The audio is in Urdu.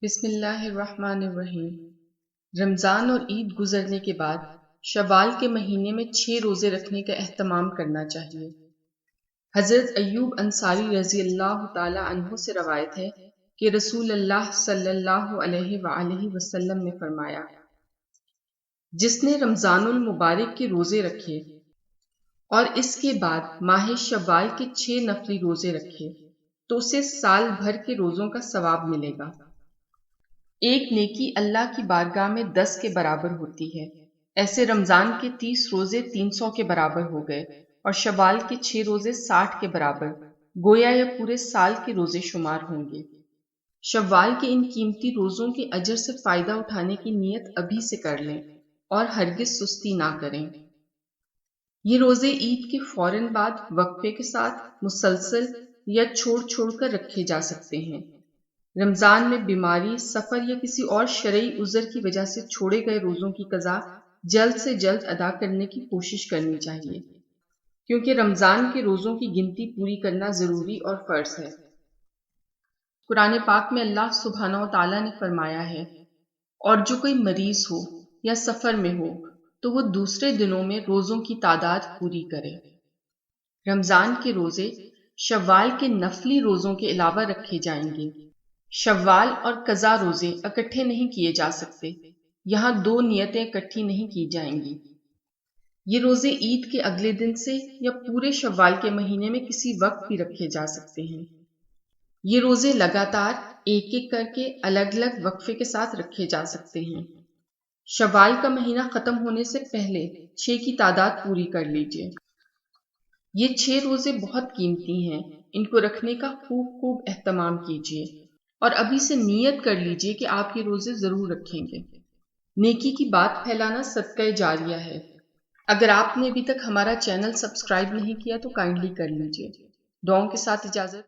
بسم اللہ الرحمن الرحیم۔ رمضان اور عید گزرنے کے بعد شوال کے مہینے میں 6 روزے رکھنے کا اہتمام کرنا چاہیے۔ حضرت ایوب انصاری رضی اللہ تعالی عنہ سے روایت ہے کہ رسول اللہ صلی اللہ علیہ وآلہ وسلم نے فرمایا، جس نے رمضان المبارک کے روزے رکھے اور اس کے بعد ماہ شوال کے 6 نفلی روزے رکھے تو اسے سال بھر کے روزوں کا ثواب ملے گا۔ ایک نیکی اللہ کی بارگاہ میں 10 کے برابر ہوتی ہے، ایسے رمضان کے 30 روزے 300 کے برابر ہو گئے اور شوال کے 6 روزے 60 کے برابر، گویا یا پورے سال کے روزے شمار ہوں گے۔ شوال کے ان قیمتی روزوں کے اجر سے فائدہ اٹھانے کی نیت ابھی سے کر لیں اور ہرگز سستی نہ کریں۔ یہ روزے عید کے فوراً بعد وقفے کے ساتھ مسلسل یا چھوڑ کر رکھے جا سکتے ہیں۔ رمضان میں بیماری، سفر یا کسی اور شرعی عذر کی وجہ سے چھوڑے گئے روزوں کی قضا جلد سے جلد ادا کرنے کی کوشش کرنی چاہیے، کیونکہ رمضان کے روزوں کی گنتی پوری کرنا ضروری اور فرض ہے۔ قرآن پاک میں اللہ سبحانہ و تعالیٰ نے فرمایا ہے، اور جو کوئی مریض ہو یا سفر میں ہو تو وہ دوسرے دنوں میں روزوں کی تعداد پوری کرے۔ رمضان کے روزے شوال کے نفلی روزوں کے علاوہ رکھے جائیں گے۔ شوال اور قضا روزے اکٹھے نہیں کیے جا سکتے، یہاں 2 نیتیں اکٹھی نہیں کی جائیں گی۔ یہ روزے عید کے اگلے دن سے یا پورے شوال کے مہینے میں کسی وقت بھی رکھے جا سکتے ہیں۔ یہ روزے لگاتار ایک ایک کر کے الگ الگ وقفے کے ساتھ رکھے جا سکتے ہیں۔ شوال کا مہینہ ختم ہونے سے پہلے 6 کی تعداد پوری کر لیجئے۔ یہ 6 روزے بہت قیمتی ہیں، ان کو رکھنے کا خوب اہتمام کیجیے اور ابھی سے نیت کر لیجئے کہ آپ یہ روزے ضرور رکھیں گے۔ نیکی کی بات پھیلانا صدقہ جاریہ ہے۔ اگر آپ نے ابھی تک ہمارا چینل سبسکرائب نہیں کیا تو کائنڈلی کر لیجئے۔ دعاؤں کے ساتھ اجازت۔